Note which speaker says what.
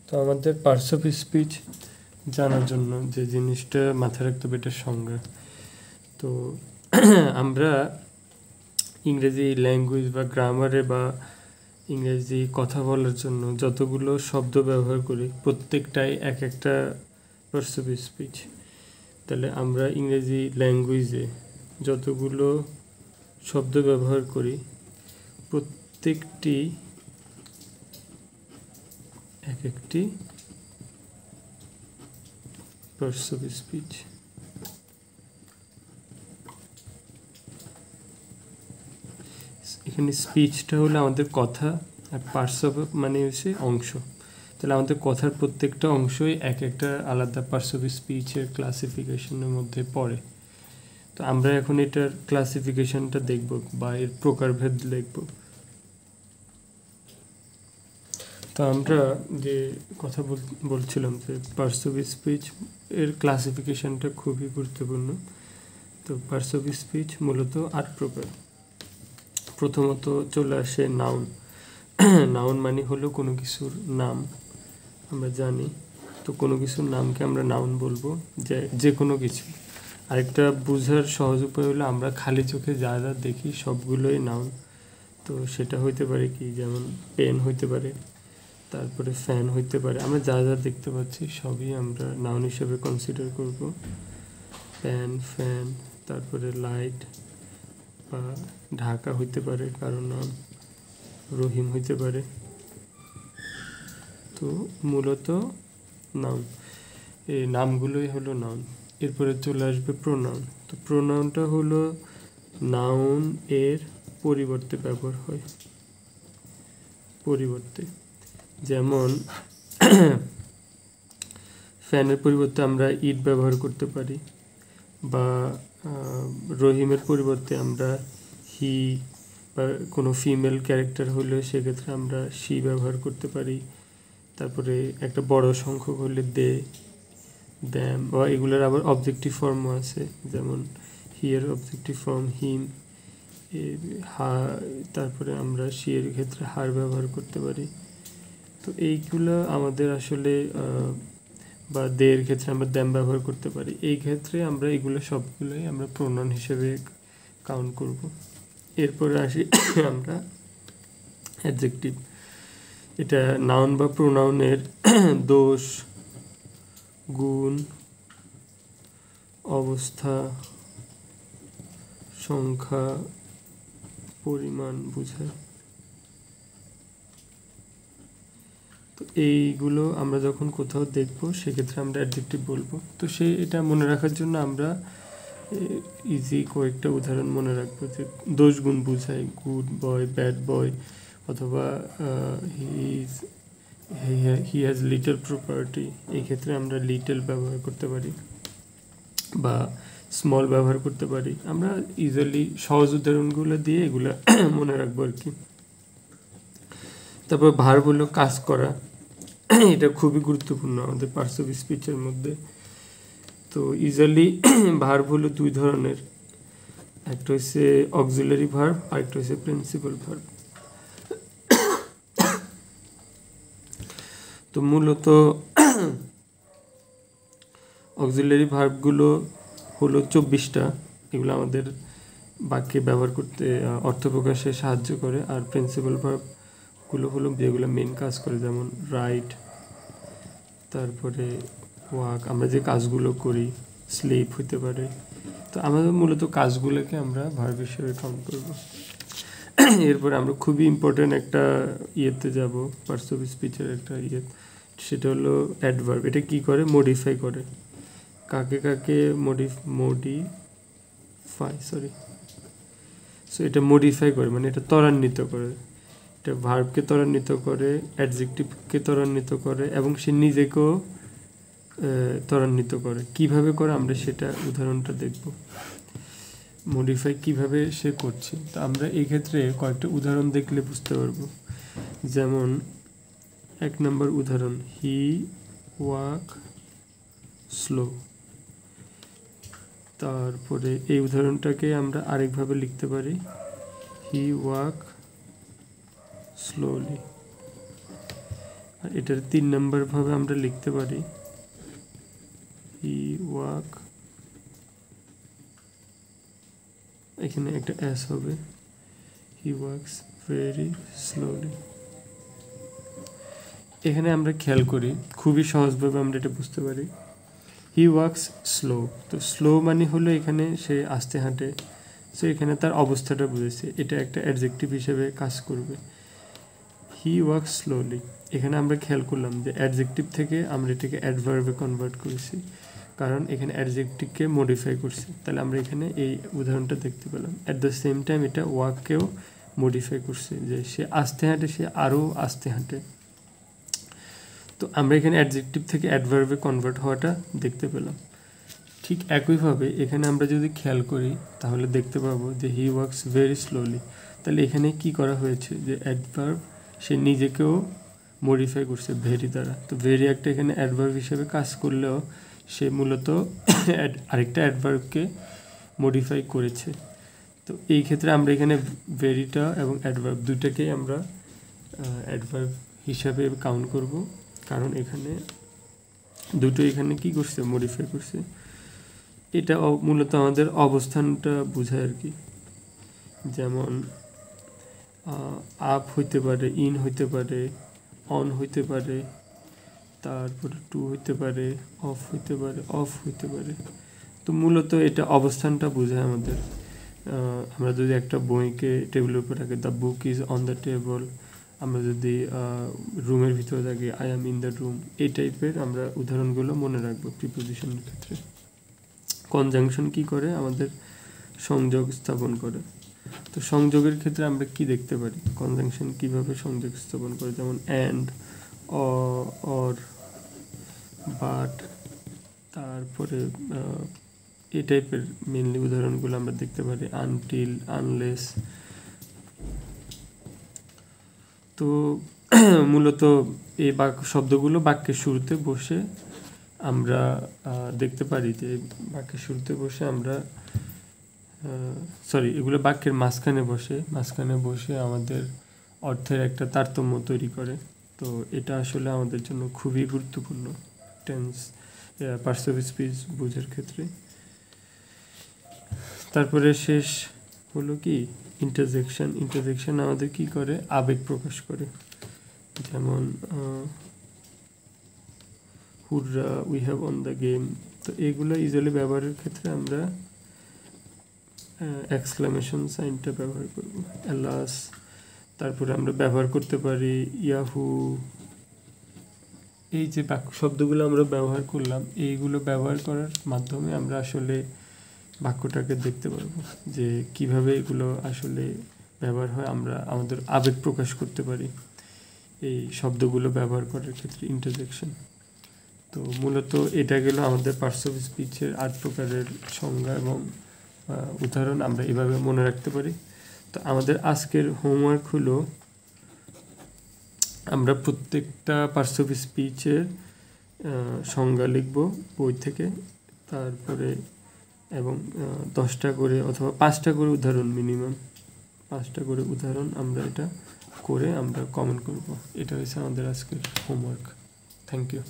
Speaker 1: তো আমাদের parts of speech জানার জন্য যে জিনিসটা মাথায় রাখতে হবে এটার সংজ্ঞা। তো আমরা ইংরেজি ল্যাঙ্গুয়েজ বা গ্রামারে বা ইংরেজি কথা বলার জন্য যতগুলো শব্দ ব্যবহার করি প্রত্যেকটাই এক একটা পার্টস অফ স্পিচ। তাহলে আমরা ইংরেজি ল্যাঙ্গুয়েজে যতগুলো শব্দ ব্যবহার করি প্রত্যেকটি এক একটি পার্টস অফ স্পিচ। এখানে স্পিচটা হলো আমাদের কথা, আর পার্টস অফ মানে হচ্ছে অংশ। তাহলে আমাদের কথার প্রত্যেকটা অংশই এক একটা আলাদা পার্টস অফ স্পিচের ক্লাসিফিকেশনের মধ্যে পড়ে। তো আমরা এখন এটার ক্লাসিফিকেশনটা দেখব বা এর প্রকারভেদ দেখব। তো আমরা যে কথা বলছিলাম যে পার্টস অফ স্পিচ এর ক্লাসিফিকেশনটা খুবই গুরুত্বপূর্ণ। তো পার্টস অফ স্পিচ মূলত 8 প্রকার। প্রথমত চলে আসে নাউন। নাউন মানে হলো কোনো কিছুর নাম, আমরা জানি। তো কোনো কিছুর নামকে আমরা নাউন বলবো, যে কোনো কিছু। আরেকটা বোঝার সহজ উপায় হলো আমরা খালি চোখে যা যা দেখি সবগুলোই নাউন। তো সেটা হইতে পারে কি, যেমন পেন হইতে পারে, তারপরে ফ্যান হইতে পারে। আমরা যা যা দেখতে পাচ্ছি সবই আমরা নাউন হিসেবে কনসিডার করব। পেন, ফ্যান, তারপরে লাইট বা ঢাকা হইতে পারে কারো নাম, রহিম হইতে পারে। তো মূলত নাউন, এই নামগুলোই হলো নাউন। এরপরে চলে আসবে প্রোনাউন। তো প্রোনাউনটা হলো নাউন এর পরিবর্তে ব্যবহার হয়, পরিবর্তে। যেমন ফ্যানের পরিবর্তে আমরা ইট ব্যবহার করতে পারি, বা রহিমের পরিবর্তে আমরা হি, বা কোনো ফিমেল ক্যারেক্টার হলে সেক্ষেত্রে আমরা শি ব্যবহার করতে পারি। তারপরে একটা বড় সংখ্যক হলে দে, দ্যাম, বা এগুলোর আবার অবজেক্টিভ ফর্মও আছে, যেমন হিয়ার অবজেক্টিভ ফর্ম হিম। তারপরে আমরা শি এর ক্ষেত্রে হার ব্যবহার করতে পারি। তো এইগুলো আমাদের আসলে, বা দের ক্ষেত্রে আমরা দ্যাম ব্যবহার করতে পারি। এই ক্ষেত্রে আমরা এগুলো সবগুলোই আমরা প্রোনাউন হিসেবে কাউন্ট করব। এরপরে আসি আমরা অ্যাডজেক্টিভ। এটা নাউন বা প্রোনাউনের দোষ, গুণ, অবস্থা, সংখ্যা, পরিমাণ বোঝায়। তো এইগুলো আমরা যখন কোথাও দেখব সেক্ষেত্রে আমরা অ্যাডজেক্টিভ বলবো। তো এটা মনে রাখার জন্য আমরা ইজি কয়েকটা উদাহরণ মনে রাখবো, যে দোষ গুণ বোঝায়, গুড বয়, ব্যাড বয়, অথবা হি হ্যাজ লিটল প্রপার্টি। এই ক্ষেত্রে আমরা লিটল ব্যবহার করতে পারি, বা স্মল ব্যবহার করতে পারি। আমরা ইজিলি সহজ উদাহরণগুলো দিয়ে এগুলো মনে রাখবো আর কি। তারপর ভার্ব হলো কাজ করা। এটা খুবই গুরুত্বপূর্ণ আমাদের পার্টস অফ স্পিচের মধ্যে। তো ইউজুয়ালি ভার্ব হলো দুই ধরনের, একটা হচ্ছে অক্সিলারি ভার্ব আর একটা হচ্ছে প্রিন্সিপাল ভার্ব। তো মূলত অক্সিলারি ভার্বগুলো হলো 24টা। এগুলো আমাদের বাক্যে ব্যবহার করতে, অর্থ প্রকাশে সাহায্য করে। আর প্রিন্সিপাল ভার্বগুলো হলো যেগুলো মেন কাজ করে, যেমন রাইট, তারপরে ওয়াক, আমরা যে কাজগুলো করি, স্লিপ হতে পারে। তো আমাদের মূলত কাজগুলোকে আমরা ভার্ব হিসেবে কাউন্ট করব। এরপরে আমরা খুবই ইম্পর্টেন্ট একটা ইয়েতে যাব, পার্টস অফ স্পিচের একটা সেটা হলো অ্যাডভার্ব। এটা কি করে? মডিফাই করে। কাকে কাকে এটা মডিফাই করে, মানে এটা ত্বরান্বিত করে। এটা ভার্বকে ত্বরান্বিত করে, অ্যাডজেক্টিভকে ত্বরান্বিত করে, এবং সে নিজেকেও ত্বরান্বিত করে। কিভাবে করে আমরা সেটা উদাহরণটা দেখব, মডিফাই কিভাবে সে করছে। তো আমরা এই ক্ষেত্রে কয়েকটা উদাহরণ দেখলে বুঝতে পারবো। যেমন 1 নম্বর উদাহরণ, হি ওয়াক স্লো। তারপরে এই উদাহরণটাকে আমরা আরেকভাবে লিখতে পারি, হি ওয়াক স্লোলি। আর এটার 3 নম্বর ভাবে আমরা লিখতে পারি হি ওয়াক, এখানে একটা এস হবে, হি ওয়াকস ভেরি স্লোলি। এখানে আমরা খেয়াল করি খুবই সহজভাবে আমরা এটা বুঝতে পারি, হি ওয়াকস স্লো। তো স্লো মানে হলো এখানে সে আস্তে হাঁটে, সো এখানে তার অবস্থাটা বুঝেছে, এটা একটা অ্যাডজেক্টিভ হিসেবে কাজ করবে। হি ওয়াকস স্লোলি, এখানে আমরা খেয়াল করলাম যে অ্যাডজেক্টিভ থেকে আমরা এটাকে অ্যাডভার্বে কনভার্ট করেছি, কারণ এখানে অ্যাডজেক্টিভকে মডিফাই করছি। তাহলে আমরা এখানে এই উদাহরণটা দেখতে পেলাম। অ্যাট দ্য সেম টাইম এটা ওয়াককেও মডিফাই করছে, যে সে আস্তে হাঁটে, সে আরও আস্তে হাঁটে। তো আমরা এখানে অ্যাডজেক্টিভ থেকে অ্যাডভার্বে কনভার্ট হওয়াটা দেখতে পেলাম। ঠিক একইভাবে এখানে আমরা যদি খেয়াল করি তাহলে দেখতে পাবো যে হি ওয়ার্কস ভেরি স্লোলি। তাহলে এখানে কি করা হয়েছে, যে অ্যাডভার্ব সে নিজেকেও মডিফাই করছে ভেরি দ্বারা। তো ভেরি একটা এখানে অ্যাডভার্ব হিসেবে কাজ করলেও সে মূলত আরেকটা অ্যাডভার্বকে মডিফাই করেছে। তো এই ক্ষেত্রে আমরা এখানে ভেরিটা এবং অ্যাডভার্ব দুটাকেই আমরা অ্যাডভার্ব হিসাবে কাউন্ট করব, কারণ এখানে দুটো এখানে কি করছে, মডিফাই করছে। এটা মূলত আমাদের অবস্থানটা বোঝায় আর কি। যেমন আপ হইতে পারে, ইন হইতে পারে, অন হইতে পারে, তারপরে টু হইতে পারে, অফ হইতে পারে, অফ হইতে পারে। তো মূলত এটা অবস্থানটা বোঝায় আমাদের। আমরা যদি একটা বইকে টেবিলের উপর রাখি, the book is on the table, আমরা যদি রুমের ভিতরে থাকি, I am in the room, এই টাইপের আমরা উদাহরণগুলো মনে রাখবো প্রিপোজিশনের ক্ষেত্রে। কনজাংশন কি করে, আমাদের সংযোগ স্থাপন করে। তো সংযোগের ক্ষেত্রে আমরা কি দেখতে পারি, কনজাংশন কিভাবে সংযোগ স্থাপন করে, যেমন অ্যান্ড, অর, বাট, তারপরে এই টাইপের মেনলি উদাহরণগুলো আমরা দেখতে পারি, আনটিল, আনলেস। তো মূলত এই শব্দগুলো বাক্যের শুরুতে বসে আমরা দেখতে পারি যে বাক্যের শুরুতে বসে আমরা এগুলো বাক্যের মাঝখানে বসে আমাদের অর্থের একটা তারতম্য তৈরি করে। তো এটা আসলে আমাদের জন্য খুবই গুরুত্বপূর্ণ টেন্স, পার্টস অফ স্পিচ বোঝার ক্ষেত্রে। তারপরে শেষ হলো কি ইন্টারজেকশন আমাদের কি করে, আবেগ প্রকাশ করে। যেমন হুররা, we have on the game. তো এগুলো ইউজুয়ালি ব্যবহারের ক্ষেত্রে আমরা এক্সক্লামেশন সাইনটা ব্যবহার করব, অ্যালাস। তারপরে আমরা ব্যবহার করতে পারি ইয়াহু। এই যে শব্দগুলো আমরা ব্যবহার করলাম, এইগুলো ব্যবহার করার মাধ্যমে আমরা আসলে বাক্যটাকে দেখতে পারবো যে কিভাবে এগুলো আসলে ব্যবহার হয়। আমরা আমাদের আবেগ প্রকাশ করতে পারি এই শব্দগুলো ব্যবহার করার ক্ষেত্রে, ইন্টারজেকশন। তো মূলত এটা গেল আমাদের পার্টস অফ স্পিচের 8 প্রকারের সংজ্ঞা এবং উদাহরণ আমরা এভাবে মনে রাখতে পারি। তো আমাদের আজকের হোমওয়ার্ক হলো আমরা প্রত্যেকটা পার্টস অফ স্পিচের সংজ্ঞা লিখব বই থেকে, তারপরে এবং 10টা করে অথবা 5টা করে উদাহরণ, মিনিমাম 5টা করে উদাহরণ আমরা এটা করে আমরা কমেন্ট করব। এটা হচ্ছে আমাদের আজকের হোমওয়ার্ক। Thank you.